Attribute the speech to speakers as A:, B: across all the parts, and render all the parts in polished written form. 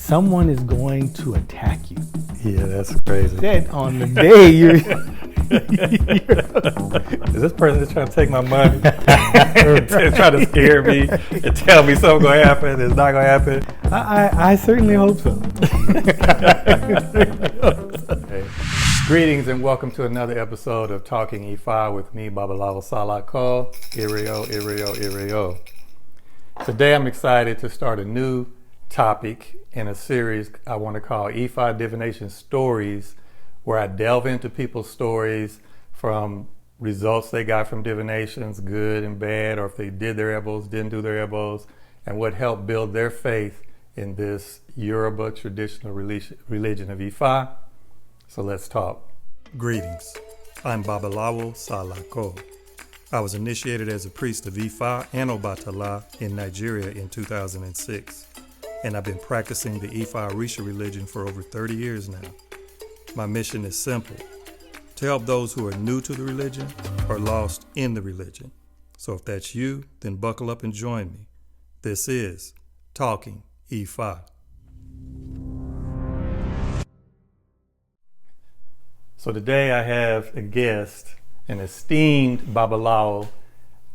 A: someone is going to attack you.
B: Yeah, that's crazy.
A: That on the day you're
B: Is this person just trying to take my money? Trying to scare me and tell me something's going to happen, it's not going to happen?
A: I certainly hope so.
B: Okay. Greetings and welcome to another episode of Talking Ifá with me, Babalawo Salako, Irio. Today I'm excited to start a new topic in a series I want to call Ifá Divination Stories, where I delve into people's stories from results they got from divinations, good and bad, or if they did their ebos, didn't do their ebos, and what helped build their faith in this Yoruba traditional religion of Ifá. So let's talk. Greetings. I'm Babalawo Salako. I was initiated as a priest of Ifá and Obatala in Nigeria in 2006, and I've been practicing the Ifá Orisha religion for over 30 years now. My mission is simple: to help those who are new to the religion or lost in the religion. So if that's you, then buckle up and join me. This is Talking Ifá. So today I have a guest, an esteemed Babalawo,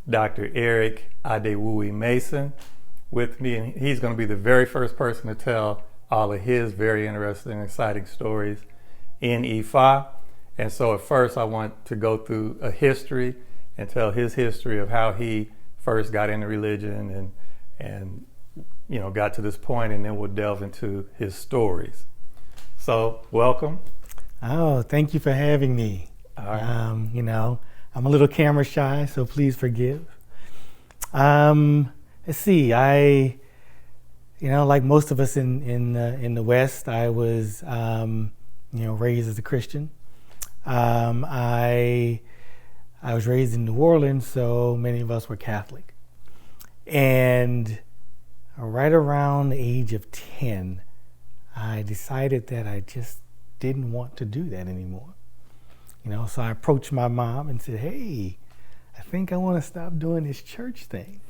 B: Dr. Eric Adewuyi Mason, with me, and he's going to be the very first person to tell all of his very interesting and exciting stories in Ifá. And so at first I want to go through a history and tell his history of how he first got into religion and got to this point, and then we'll delve into his stories. So welcome.
A: Oh, thank you for having me.
B: All right.
A: I'm a little camera shy, so please forgive. Let's see. Like most of us in the West, I was, raised as a Christian. I was raised in New Orleans, so many of us were Catholic. And right around the age of 10, I decided that I just didn't want to do that anymore. So I approached my mom and said, "Hey, I think I want to stop doing this church thing."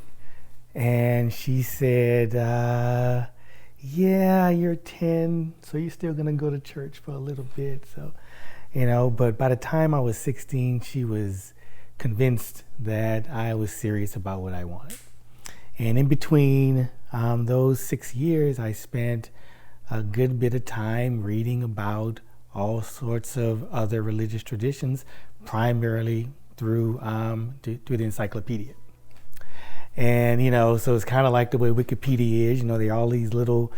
A: And she said, "Yeah, you're 10, so you're still going to go to church for a little bit." So, but by the time I was 16, she was convinced that I was serious about what I wanted. And in between those 6 years, I spent a good bit of time reading about all sorts of other religious traditions, primarily through the encyclopedia. And, so it's kind of like the way Wikipedia is. There are all these little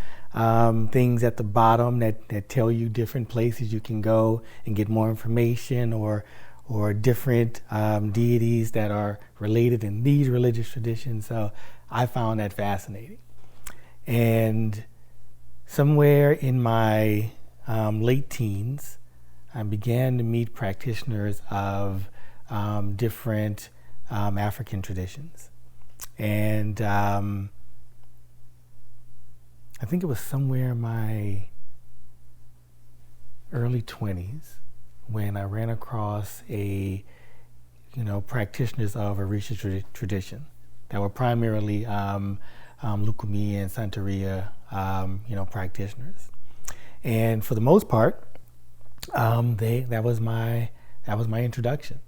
A: things at the bottom that tell you different places you can go and get more information, or different deities that are related in these religious traditions. So I found that fascinating. And somewhere in my late teens, I began to meet practitioners of different African traditions. And I think it was somewhere in my early 20s when I ran across practitioners of Orisha tradition that were primarily Lukumi and Santeria, practitioners. And for the most part, that was my introduction.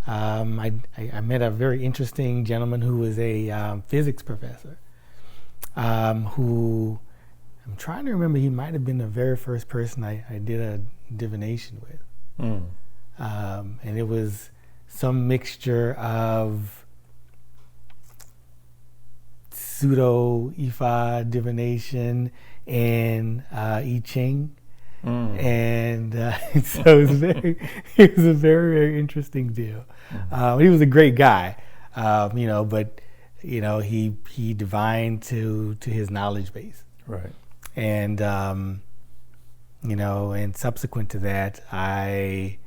A: I met a very interesting gentleman who was a physics professor, who I'm trying to remember. He might have been the very first person I did a divination with. And it was some mixture of pseudo Ifá divination and I Ching. And so it was a very, very interesting deal. He was a great guy, but he divined to his knowledge base.
B: Right.
A: And and subsequent to that, I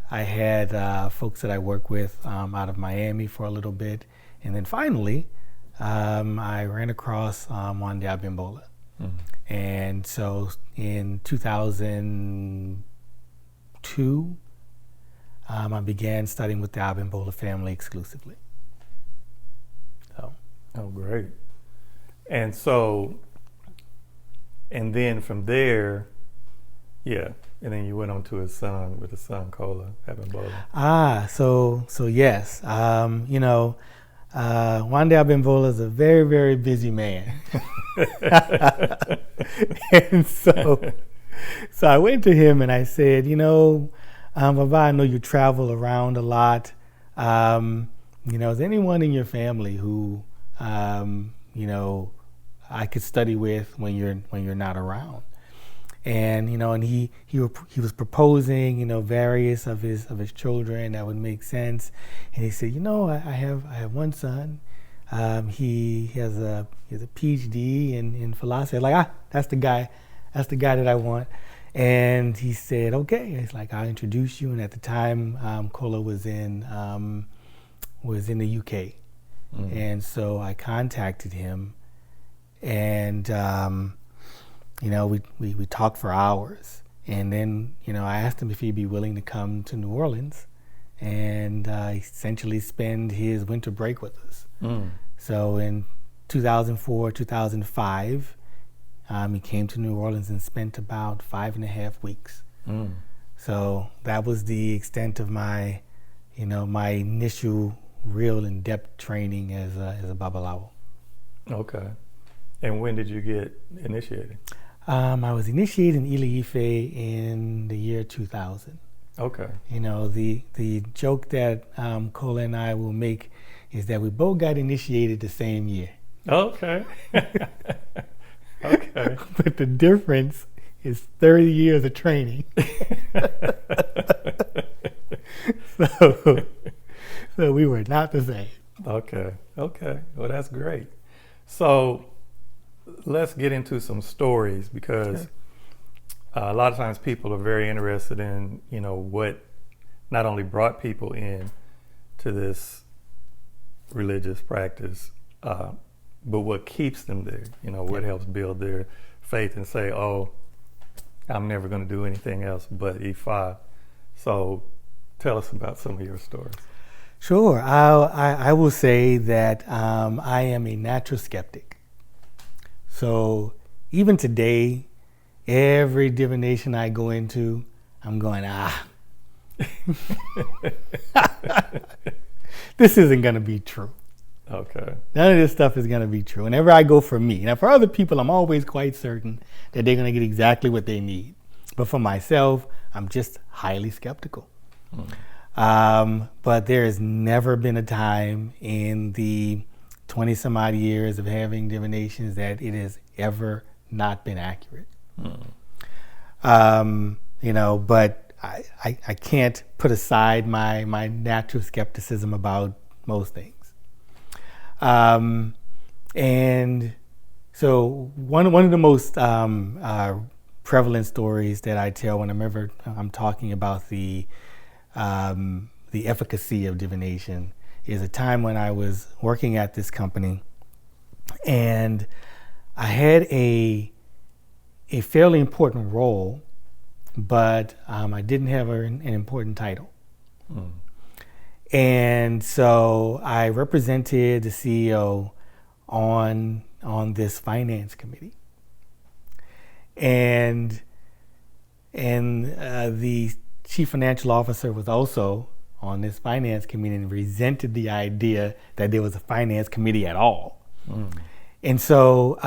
A: had folks that I work with out of Miami for a little bit, and then finally I ran across Wande Abimbola. And so in 2002, I began studying with the Abimbola family exclusively.
B: Oh, great. And so And then from there, yeah, and then you went on to his son with his son Kola having Bola.
A: So yes, Wande Abimbola is a very, very busy man. And so I went to him and I said, Baba, I know you travel around a lot. Is anyone in your family who, I could study with when you're not around? And and he was proposing various of his children that would make sense. And he said, I have one son. He has a PhD in philosophy. Like, that's the guy that I want. And he said, okay. It's like, I'll introduce you. And at the time, Kola was in the UK. Mm-hmm. And so I contacted him, and we talked for hours. And then I asked him if he'd be willing to come to New Orleans and essentially spend his winter break with us. So in 2004, 2005, he came to New Orleans and spent about 5.5 weeks. So that was the extent of my initial real in-depth training as a Babalawo. Okay.
B: And when did you get initiated?
A: I was initiated in Ife in the year 2000.
B: Okay.
A: The joke that Kola and I will make is that we both got initiated the same year.
B: Okay. Okay.
A: But the difference is 30 years of training. So we were not the same.
B: Okay. Well, that's great. So let's get into some stories, because a lot of times people are very interested in, what not only brought people in to this religious practice, but what keeps them there, what helps build their faith and say, oh, I'm never going to do anything else but Ifa. So tell us about some of your stories.
A: Sure. I will say that I am a natural skeptic. So even today, every divination I go into, I'm going, this isn't going to be true.
B: Okay.
A: None of this stuff is going to be true. Whenever I go for me. Now, for other people, I'm always quite certain that they're going to get exactly what they need. But for myself, I'm just highly skeptical. But there has never been a time in the 20 some odd years of having divinations that it has ever not been accurate. But I can't put aside my natural skepticism about most things. And so one of the most prevalent stories that I tell whenever I'm talking about the efficacy of divination is a time when I was working at this company, and I had a fairly important role, but I didn't have an important title. And so I represented the CEO on this finance committee, and the chief financial officer was also on this finance committee and resented the idea that there was a finance committee at all. And so,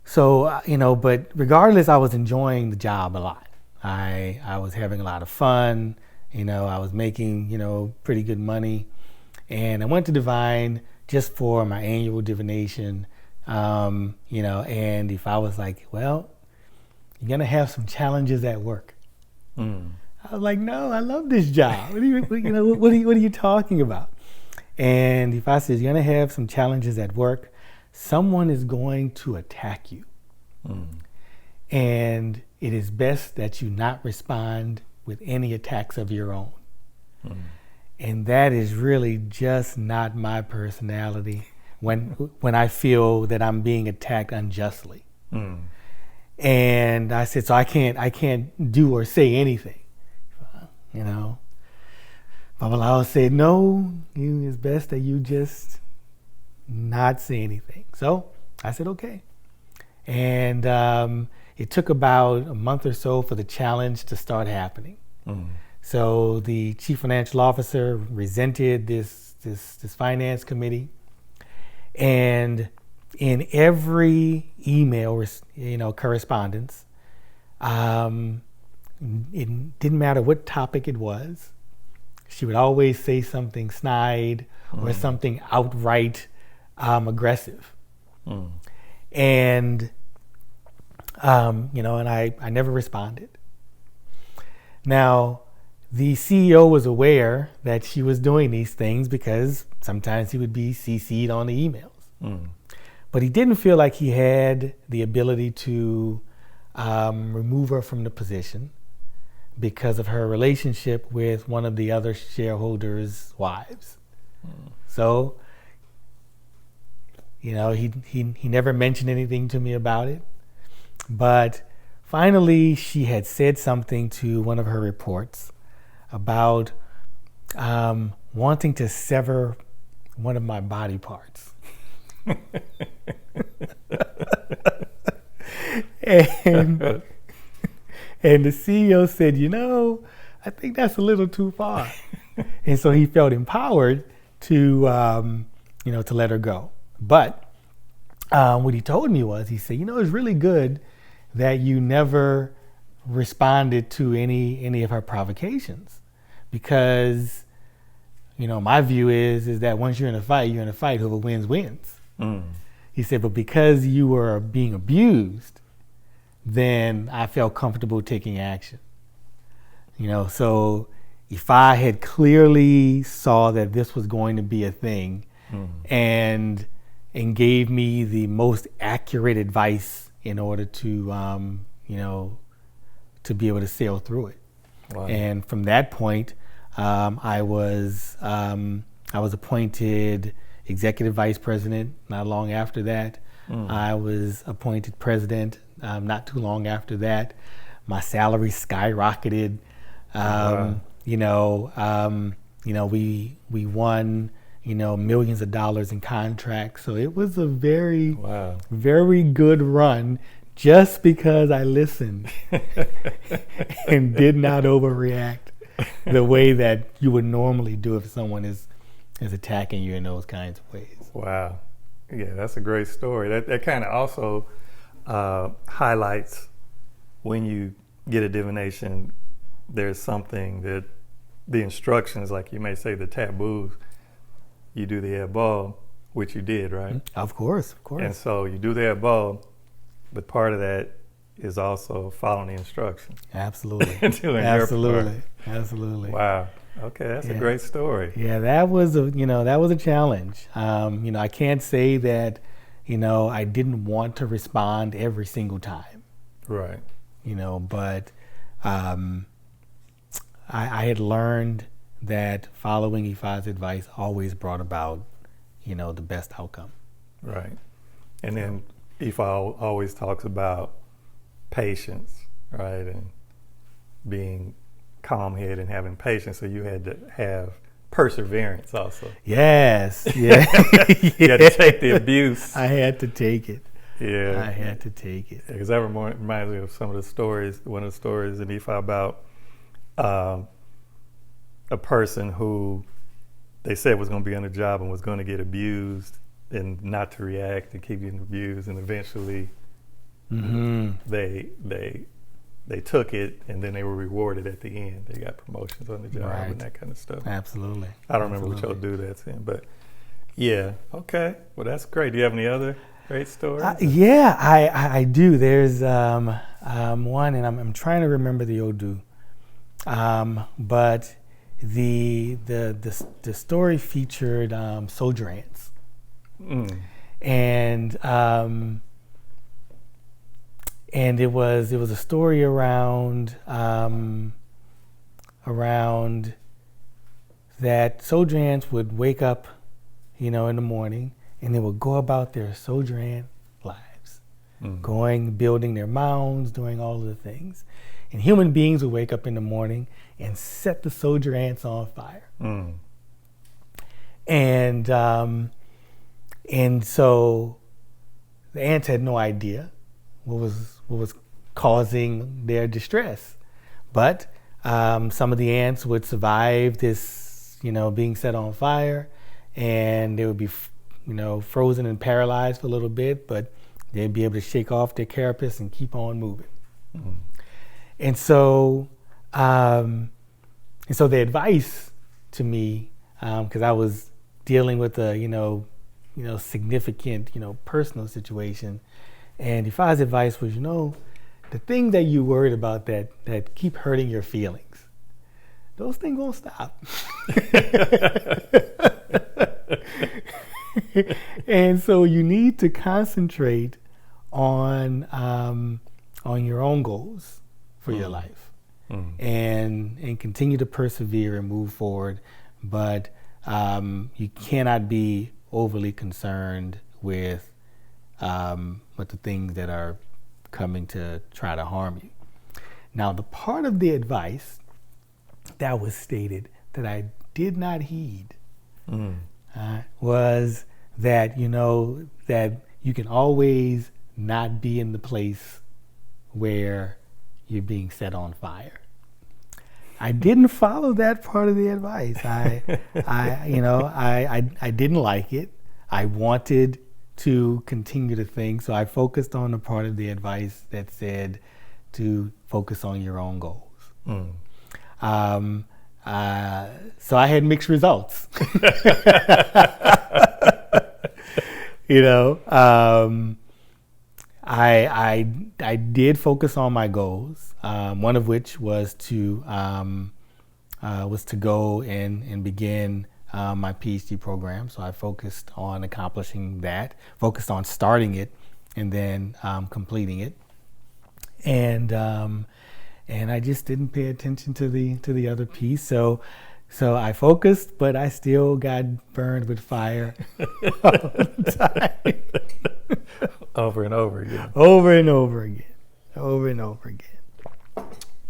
A: but regardless, I was enjoying the job a lot. I was having a lot of fun. I was making, pretty good money. And I went to Divine just for my annual divination, and if I was like, well, you're going to have some challenges at work. I was like, no, I love this job. What are you talking about? And if I said, you're going to have some challenges at work, someone is going to attack you. And it is best that you not respond with any attacks of your own. And that is really just not my personality when I feel that I'm being attacked unjustly. And I said, so I can't do or say anything. Babalawo said, no, it's best that you just not say anything. So I said, okay. And it took about a month or so for the challenge to start happening. So the chief financial officer resented this finance committee, and in every email, correspondence, it didn't matter what topic it was, she would always say something snide or something outright aggressive. And and I never responded. Now, the CEO was aware that she was doing these things because sometimes he would be CC'd on the emails. But he didn't feel like he had the ability to remove her from the position because of her relationship with one of the other shareholders' wives. So, he never mentioned anything to me about it. But finally, she had said something to one of her reports about wanting to sever one of my body parts. and the CEO said, I think that's a little too far. And so he felt empowered to let her go. But what he told me was, he said, it's really good that you never responded to any of her provocations, because my view is that once you're in a fight, whoever wins wins. He said, but because you were being abused, then I felt comfortable taking action. So IFA had clearly saw that this was going to be a thing, and gave me the most accurate advice in order to to be able to sail through it. Wow. And from that point, I was appointed executive vice president. Not long after that, I was appointed president. Not too long after that, my salary skyrocketed. Wow. We won millions of dollars in contracts. So it was a very, very good run, just because I listened and did not overreact the way that you would normally do if someone is attacking you in those kinds of ways.
B: Wow. Yeah, that's a great story. That kind of also highlights when you get a divination, there's something that the instructions, like you may say the taboos, you do the airball, which you did, right?
A: Of course.
B: And so you do the airball, but part of that is also following the instructions.
A: Absolutely. Absolutely.
B: Wow. Okay, that's a great story.
A: Yeah, that was a challenge. I can't say that, I didn't want to respond every single time.
B: Right.
A: But I had learned that following IFA's advice always brought about, the best outcome.
B: Right. And then IFA always talks about patience, right? And being calm-headed and having patience. So you had to have perseverance also.
A: Yes. Yeah.
B: You had to take the abuse.
A: I had to take it.
B: Yeah.
A: I had to take it.
B: Because that reminds me of some of the stories, one of the stories in IFA about a person who they said was going to be on the job and was going to get abused, and not to react and keep getting abused, and eventually they took it, and then they were rewarded at the end. They got promotions on the job and that kind of stuff.
A: Absolutely.
B: I don't remember what y'all do that's in, but yeah. Okay. Well, that's great. Do you have any other great stories?
A: Yeah, I do. There's one, and I'm trying to remember the Odu, but the story featured soldier ants, and it was a story around that soldier ants would wake up, in the morning, and they would go about their soldier ant lives, building their mounds, doing all of the things. And human beings would wake up in the morning and set the soldier ants on fire. And so the ants had no idea what was causing their distress. But some of the ants would survive this, being set on fire, and they would be, frozen and paralyzed for a little bit, but they'd be able to shake off their carapace and keep on moving. Mm-hmm. And so the advice to me, because I was dealing with a, significant, personal situation, and Ifá's advice was, the thing that you worried about that keep hurting your feelings, those things won't stop. And so you need to concentrate on your own goals for your life, and continue to persevere and move forward. But you cannot be overly concerned with the things that are coming to try to harm you. Now, the part of the advice that was stated that I did not heed was that, that you can always not be in the place where you're being set on fire. I didn't follow that part of the advice. I didn't like it. I wanted to continue to think, so I focused on the part of the advice that said to focus on your own goals. So I had mixed results. I did focus on my goals. One of which was to go and begin my PhD program. So I focused on accomplishing that, focused on starting it, and then completing it. And I just didn't pay attention to the other piece. So I focused, but I still got burned with fire all the time.
B: Over and over again.
A: Over and over again. Over and over again.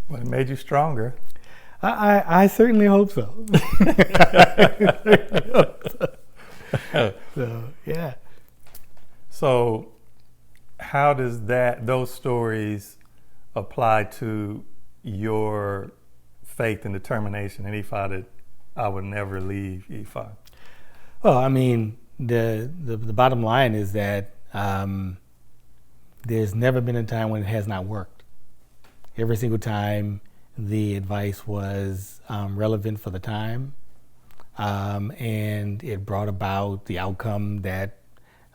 B: Well, it made you stronger.
A: I certainly hope so. So, yeah.
B: So how does those stories apply to your faith and determination in IFA that I would never leave IFA?
A: Well, I mean, the bottom line is that there's never been a time when it has not worked. Every single time the advice was relevant for the time, and it brought about the outcome that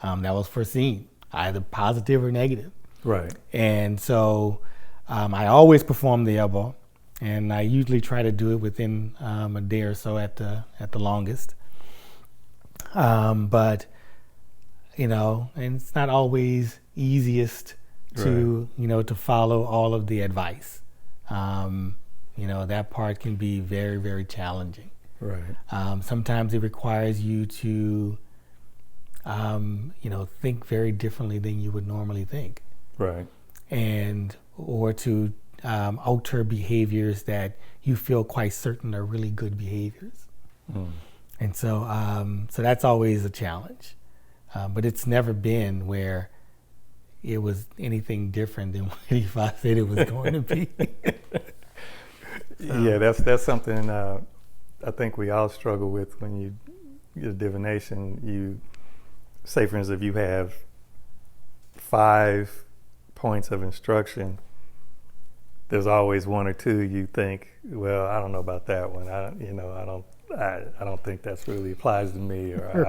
A: was foreseen, either positive or negative.
B: Right.
A: And so I always perform the elbow, and I usually try to do it within a day or so at the longest. But and it's not always easiest to to follow all of the advice. That part can be very, very challenging.
B: Right.
A: Sometimes it requires you to think very differently than you would normally think.
B: Right.
A: Or to alter behaviors that you feel quite certain are really good behaviors. And so that's always a challenge. But it's never been where it was anything different than what Ifá said it was going to be.
B: Yeah, that's something I think we all struggle with when you get a divination. You say, for instance, if you have 5 points of instruction, there's always 1 or 2 you think, well, I don't know about that one. I don't think that's really applies to me, or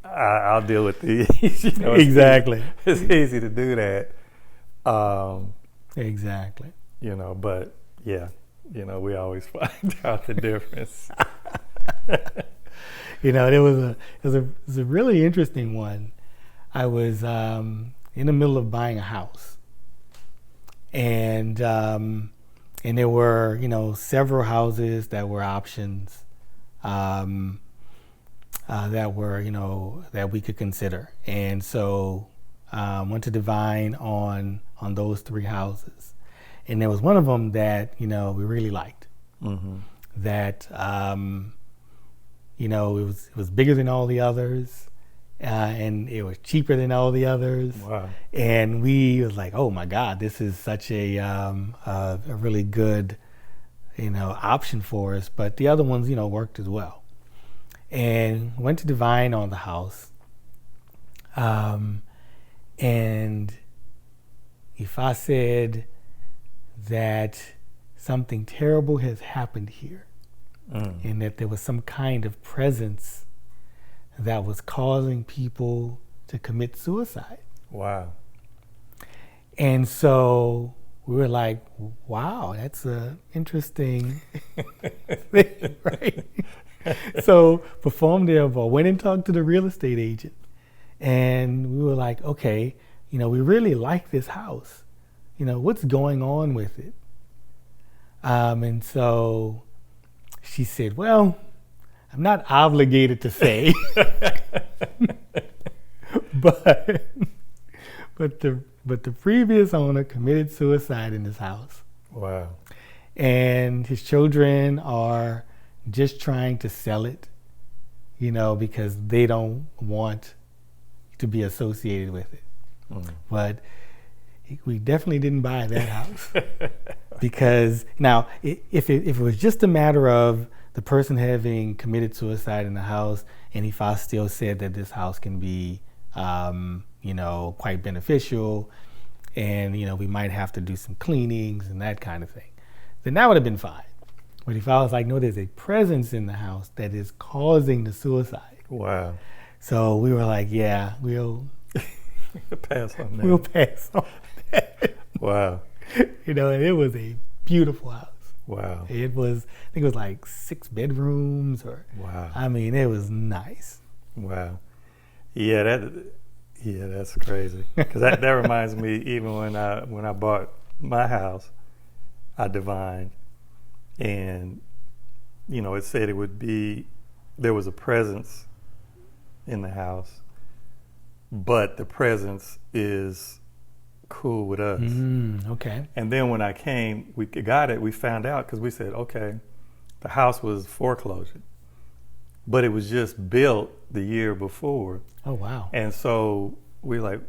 B: I'll deal with these.
A: Exactly.
B: It's easy to do that.
A: Exactly.
B: But yeah, we always find out the difference.
A: It was a really interesting one. I was in the middle of buying a house, and there were several houses that were options. That were, that we could consider. And so went to divine on those 3 houses. And there was one of them that, we really liked. Mm-hmm. That, it was bigger than all the others. and it was cheaper than all the others.
B: Wow.
A: And we was like, oh my God, this is such a really good, option for us. But the other ones, worked as well. And went to divine on the house. And Ifá said that something terrible has happened here, and that there was some kind of presence that was causing people to commit suicide.
B: Wow.
A: And so we were like, wow, that's an interesting thing, right? So performed there, but went and talked to the real estate agent. And we were like, okay, we really like this house. What's going on with it? And so she said, well, I'm not obligated to say, but the previous owner committed suicide in this house.
B: Wow.
A: And his children are just trying to sell it, because they don't want to be associated with it. But we definitely didn't buy that house. Because now, if it was just a matter of the person having committed suicide in the house, and Ifá still said that this house can be, quite beneficial, and we might have to do some cleanings and that kind of thing, then that would have been fine. But Ifá was like, no, there's a presence in the house that is causing the suicide.
B: Wow.
A: So we were like, yeah, we'll
B: pass on that.
A: We'll pass on that.
B: Wow.
A: And it was a beautiful house.
B: Wow.
A: It was, I think it was like 6 bedrooms
B: wow.
A: I mean, it was nice.
B: Wow. Yeah, that's crazy. Because that reminds me, even when I bought my house, I divined, and it said there was a presence in the house, but the presence is cool with us.
A: Okay.
B: And then when I came, we got it, we found out, because we said, okay, the house was foreclosure, but it was just built the year before.
A: Oh, wow.
B: And so we like,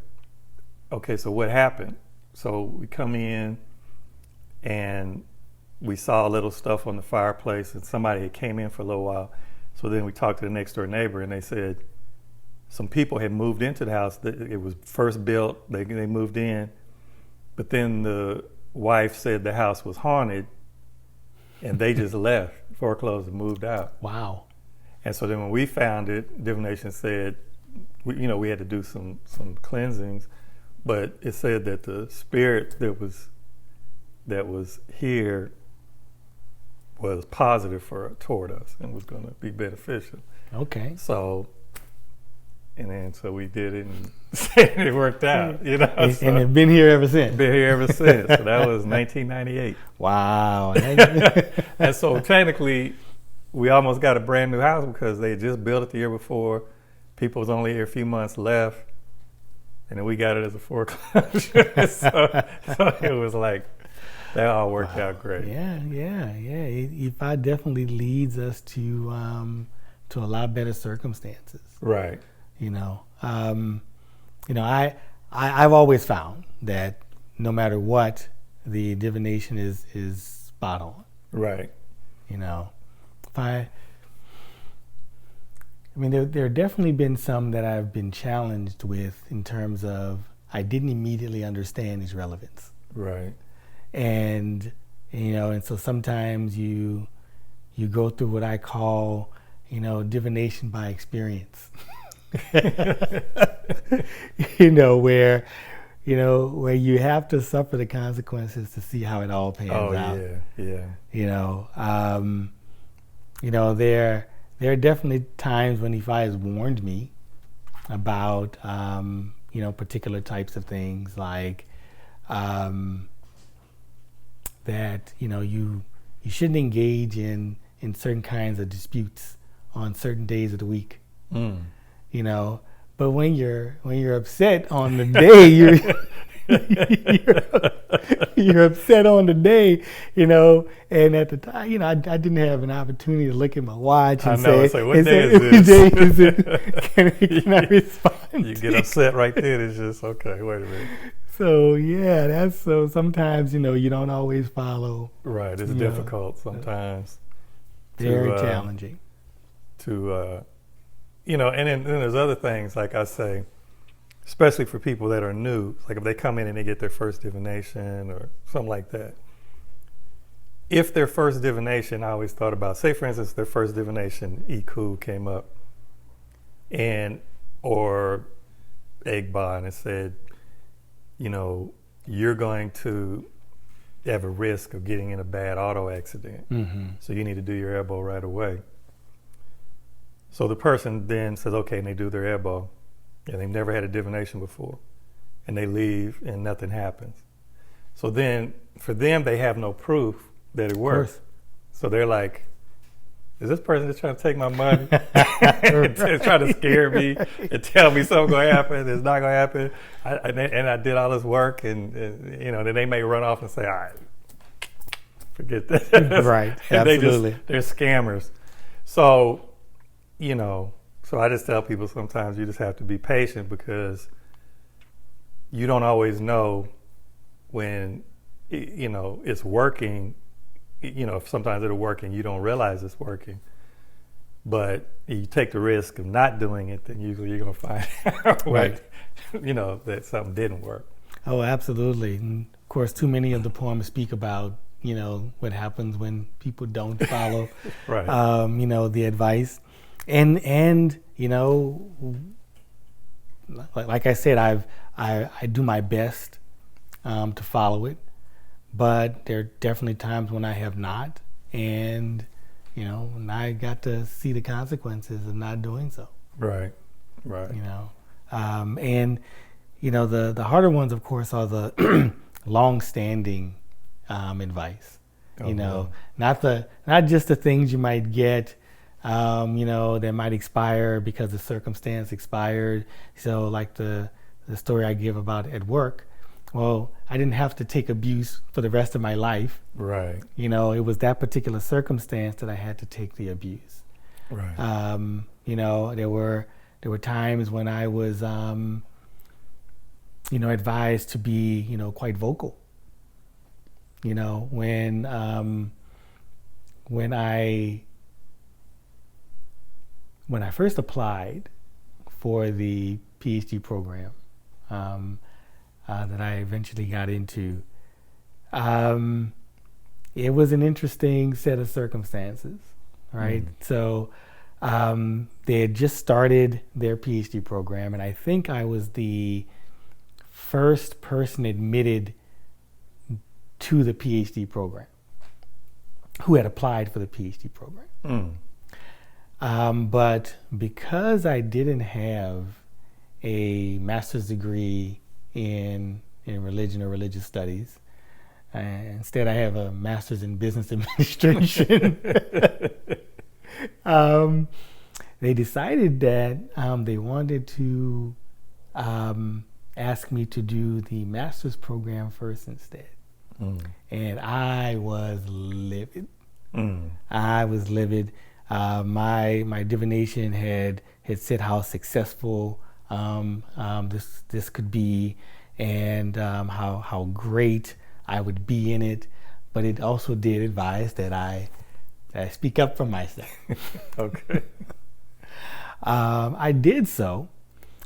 B: okay, so what happened? So we come in and we saw a little stuff on the fireplace, and somebody had came in for a little while. So then we talked to the next door neighbor, and they said some people had moved into the house. It was first built, they moved in, but then the wife said the house was haunted, and they just left, foreclosed, and moved out.
A: Wow.
B: And so then when we found it, divination said, we had to do some cleansings, but it said that the spirit that was here was positive toward us and was going to be beneficial.
A: Okay.
B: So we did it, and it worked out.
A: And it's been here ever since.
B: Been here ever since. So that was 1998.
A: Wow.
B: And so technically, we almost got a brand new house because they had just built it the year before. People was only here a few months left, and then we got it as a foreclosure. so it was like, that all worked out great.
A: Yeah. Ifá definitely leads us to a lot better circumstances.
B: Right.
A: I've always found that no matter what, the divination is spot on.
B: Right.
A: There have definitely been some that I've been challenged with in terms of I didn't immediately understand its relevance.
B: Right.
A: And so sometimes you go through what I call, divination by experience. Where you have to suffer the consequences to see how it all pans out. There are definitely times when Ifá has warned me about particular types of things, like that you shouldn't engage in certain kinds of disputes on certain days of the week. But when you're upset on the day you're upset on the day, and at the time, I didn't have an opportunity to look at my watch and
B: say, what day is this?
A: What day is it? Can I respond?
B: You get upset right there. It's just, okay, wait a minute.
A: So, yeah, sometimes, you don't always follow.
B: Right, it's difficult sometimes.
A: Very challenging.
B: And then there's other things, like I say, especially for people that are new, like if they come in and they get their first divination or something like that. If their first divination, I always thought about, say for instance, their first divination, Iku came up, or Egba, and it said, you're going to have a risk of getting in a bad auto accident.
A: Mm-hmm.
B: So you need to do your elbow right away. So the person then says, okay, and they do their elbow, and they've never had a divination before, and they leave and nothing happens. So then for them, they have no proof that it works. So they're like, is this person just trying to take my money? They're trying to scare me and tell me something's going to happen. It's not going to happen. And I did all this work, and then they may run off and say, all right, forget that.
A: Right, absolutely.
B: They're scammers. So, so I just tell people sometimes you just have to be patient, because you don't always know when, it's working. Sometimes it'll work and you don't realize it's working. But you take the risk of not doing it, then usually you're going to find out
A: right.
B: That something didn't work.
A: Oh, absolutely. And of course, too many of the poems speak about, what happens when people don't follow,
B: right.
A: The advice. And like I said, I do my best to follow it. But there are definitely times when I have not, and and I got to see the consequences of not doing so.
B: Right.
A: And the harder ones, of course, are the long-standing advice. Not just the things you might get, that might expire because the circumstance expired. So, like the story I give about at work. Well, I didn't have to take abuse for the rest of my life.
B: Right.
A: It was that particular circumstance that I had to take the abuse.
B: Right.
A: There were times when I was, advised to be, quite vocal. When I first applied for the PhD program, that I eventually got into, it was an interesting set of circumstances, right? So they had just started their PhD program, and I think I was the first person admitted to the PhD program who had applied for the PhD program. But because I didn't have a master's degree in religion or religious studies. Instead, I have a master's in business administration. They decided that they wanted to ask me to do the master's program first instead. And I was livid. I was livid. My divination had said how successful this could be, and how great I would be in it, but it also did advise that I speak up for myself.
B: Okay.
A: I did so,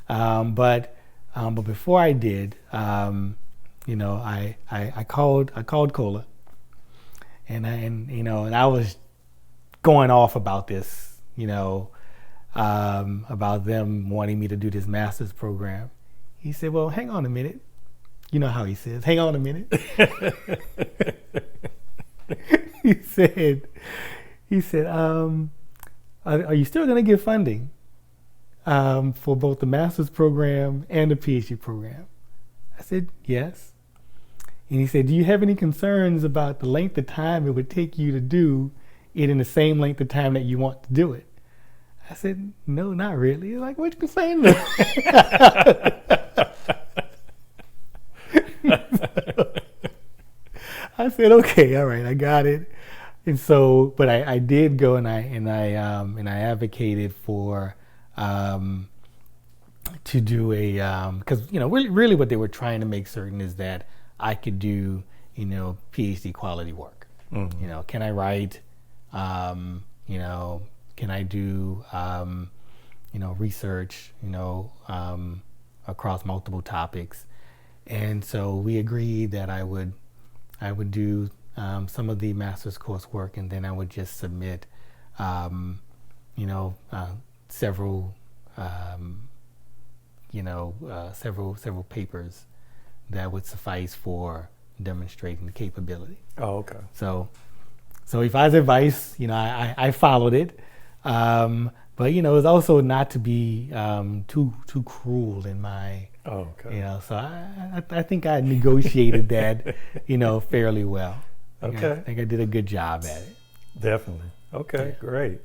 A: but before I did, I called Cola, and I was going off about this, about them wanting me to do this master's program. He said, well, hang on a minute. You know how he says, hang on a minute. He said, are you still going to get funding for both the master's program and the PhD program? I said, yes. And he said, do you have any concerns about the length of time it would take you to do it in the same length of time that you want to do it? I said, no, not really. Like, what you saying? I said, okay, all right, I got it. And so, but I did go and I advocated for to do a because really what they were trying to make certain is that I could do PhD quality work.
B: Mm-hmm.
A: Can I write? Can I do research? Across multiple topics, and so we agreed that I would do some of the master's coursework, and then I would just submit, several several papers that would suffice for demonstrating the capability.
B: Oh, okay.
A: So Ifá's advice, I followed it, but it was also not to be too cruel in my.
B: Oh, okay.
A: So I think I negotiated that, fairly well.
B: Okay.
A: I think I did a good job at it.
B: Definitely. Okay,
A: Yeah.
B: great.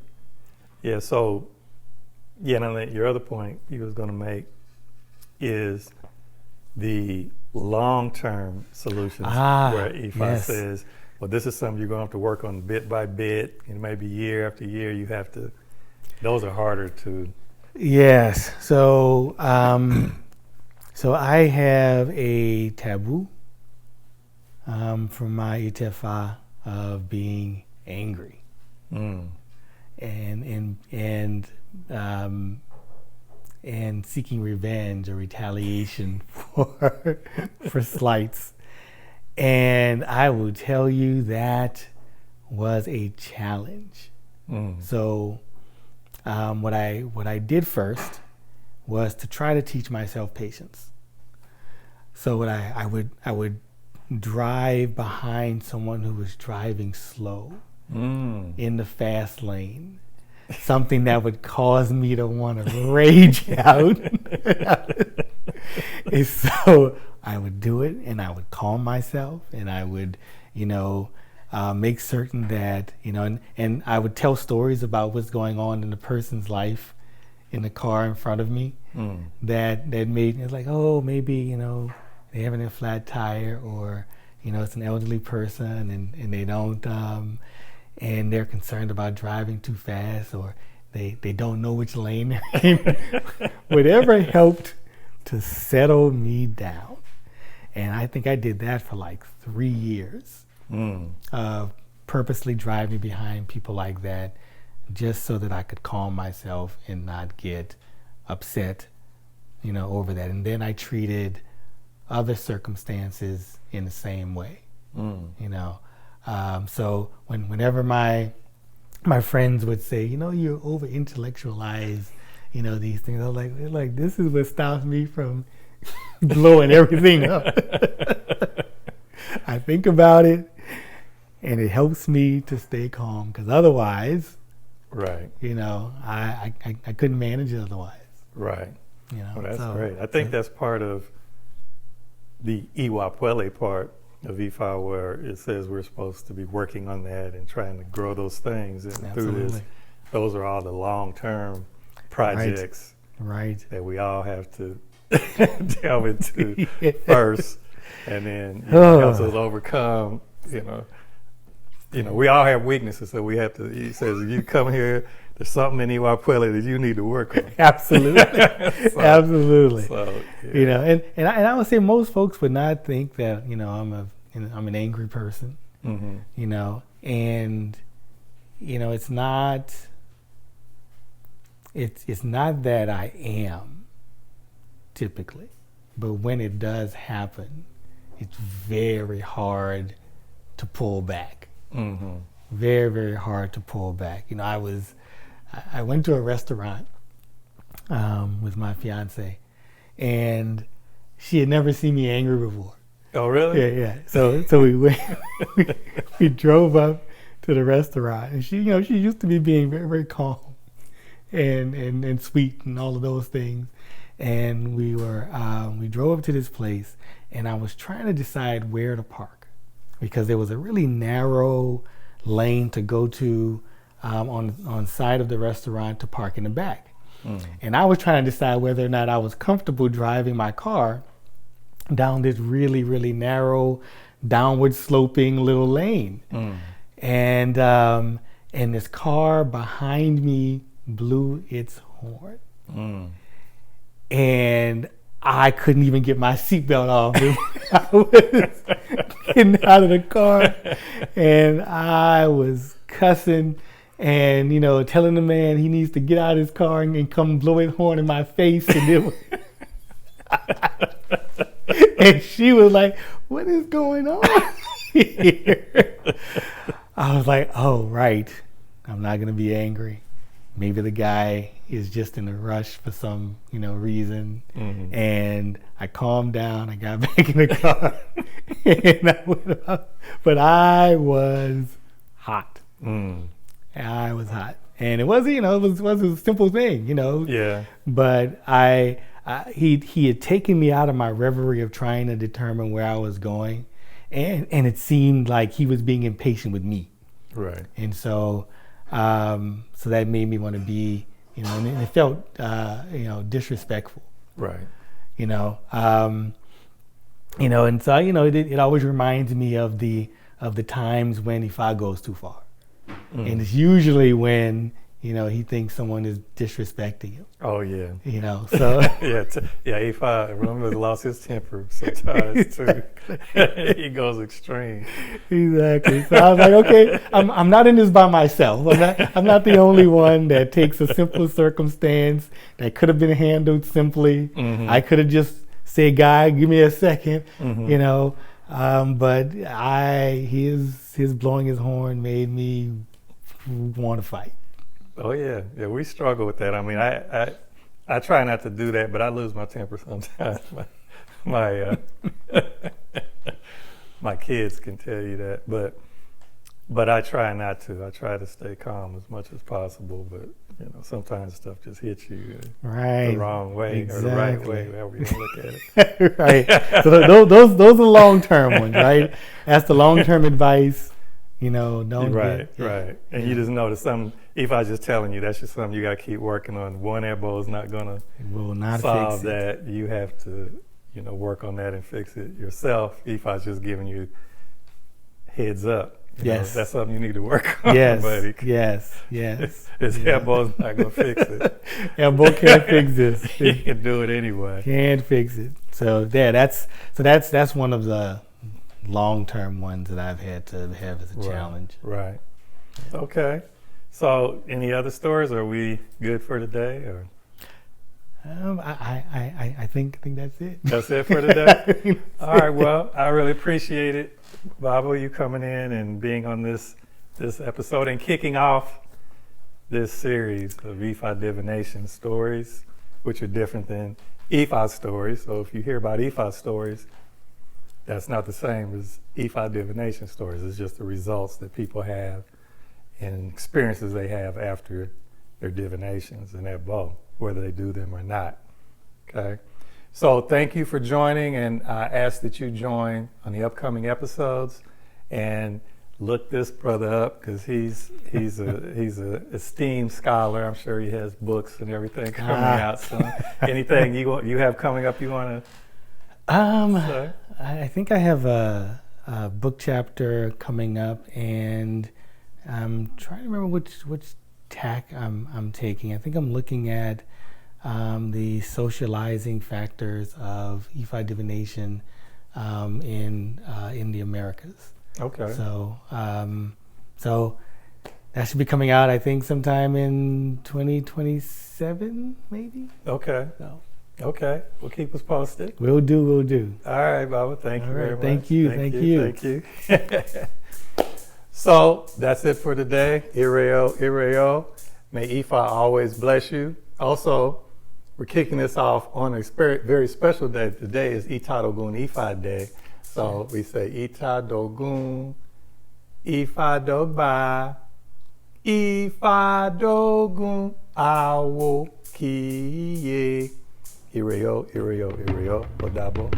B: Yeah, so, and your other point you was going to make is the long-term solutions where Ifá says, well, this is something you're going to have to work on bit by bit, and maybe year after year you have to, those are harder to.
A: Yes. So, so I have a taboo from my Ifá of being angry, and seeking revenge or retaliation for slights. And I will tell you that was a challenge. So what I did first was to try to teach myself patience. So what I would drive behind someone who was driving slow in the fast lane, something that would cause me to want to rage out. And so I would do it, and I would calm myself, and I would, make certain that, and I would tell stories about what's going on in the person's life in the car in front of me that made it like, oh, maybe, they're having a flat tire, or, it's an elderly person and they don't, and they're concerned about driving too fast, or they don't know which lane they're in. Whatever helped to settle me down. And I think I did that for like 3 years, purposely driving behind people like that, just so that I could calm myself and not get upset, over that. And then I treated other circumstances in the same way, So whenever my friends would say, you're over intellectualize, these things, I was like, this is what stops me from blowing everything up. I think about it, and it helps me to stay calm, because otherwise,
B: right,
A: I couldn't manage it otherwise.
B: Right. Well, that's great. I think that's part of the Iwapwele part of Ifá, where it says we're supposed to be working on that and trying to grow those things. And through this, those are all the long-term projects that we all have to delve into first, and then helps us overcome. We all have weaknesses, so we have to. He says, if you come here, there's something in Iwapwele that you need to work on.
A: Absolutely, absolutely.
B: So, yeah.
A: And I would say most folks would not think that I'm an angry person. And it's not. It's not that I am, typically, but when it does happen, it's very hard to pull back. Very, very hard to pull back. I went to a restaurant with my fiance, and she had never seen me angry before.
B: Oh, really?
A: Yeah. So we went, we drove up to the restaurant, and she used to be being very, very calm and sweet and all of those things. And we drove up to this place, and I was trying to decide where to park, because there was a really narrow lane to go to on side of the restaurant to park in the back. And I was trying to decide whether or not I was comfortable driving my car down this really, really narrow downward sloping little lane. And this car behind me blew its horn. And I couldn't even get my seatbelt off. I was getting out of the car, and I was cussing and, telling the man he needs to get out of his car and come blow his horn in my face. And she was like, what is going on here? I was like, oh, right. I'm not going to be angry. Maybe the guy is just in a rush for some, reason. And I calmed down. I got back in the car and I went up. But I was hot. I was hot. And it wasn't, it was a simple thing,
B: Yeah.
A: But he had taken me out of my reverie of trying to determine where I was going. And it seemed like he was being impatient with me.
B: Right.
A: And so that made me want to be, and it felt, disrespectful.
B: Right.
A: And so, it always reminds me of the times when Ifá goes too far. And it's usually when, he thinks someone is disrespecting him.
B: Oh, yeah.
A: So.
B: Ifá, remember, lost his temper sometimes, too. He goes extreme.
A: Exactly. So I was like, okay, I'm not in this by myself. I'm not the only one that takes a simple circumstance that could have been handled simply. I could have just said, guy, give me a second, but his blowing his horn made me want to fight.
B: Oh, yeah. Yeah, we struggle with that. I mean, I try not to do that, but I lose my temper sometimes. My kids can tell you that, but I try not to. I try to stay calm as much as possible, but sometimes stuff just hits you the wrong way or the right way, however you want to look at it.
A: Right. So those are long-term ones, right? That's the long-term advice. Don't
B: right. And you just know that some, if I just telling you, that's just something you got to keep working on. One elbow is not going to solve that. You have to, work on that and fix it yourself. If I was just giving you heads up, that's something you need to work on, buddy.
A: Yes.
B: His elbow's not going to fix it.
A: Elbow can't fix this.
B: He can do it anyway.
A: Can't fix it. So that's one of the long-term ones that I've had to have as a challenge.
B: Right. Okay. So, any other stories? Are we good for today? Or
A: I think that's it.
B: That's it for today. All right. Well, I really appreciate it, Baba, you coming in and being on this episode and kicking off this series of Ifá Divination Stories, which are different than Ifá stories. So, if you hear about Ifá stories, that's not the same as Ifá Divination Stories. It's just the results that people have and experiences they have after their divinations and their bow, whether they do them or not. Okay? So thank you for joining, and I ask that you join on the upcoming episodes and look this brother up, because he's a esteemed scholar. I'm sure he has books and everything coming out. So anything you have coming up you want to say?
A: I think I have a book chapter coming up, and I'm trying to remember which tack I'm taking. I think I'm looking at the socializing factors of Ifá divination in the Americas.
B: Okay.
A: So that should be coming out, I think, sometime in 2027, maybe.
B: Okay.
A: So.
B: Okay. Well, keep us posted.
A: We'll do.
B: All right, Baba. Thank you very much.
A: Thank you.
B: Thank you. So that's it for today. Ireo. May Ifá always bless you. Also, we're kicking this off on a very special day. Today is Ita Dogun Ifá Day. So we say Ita Dogun Ifá Dogba Ifá Dogun Awo Kiye. Ireo, Odabo.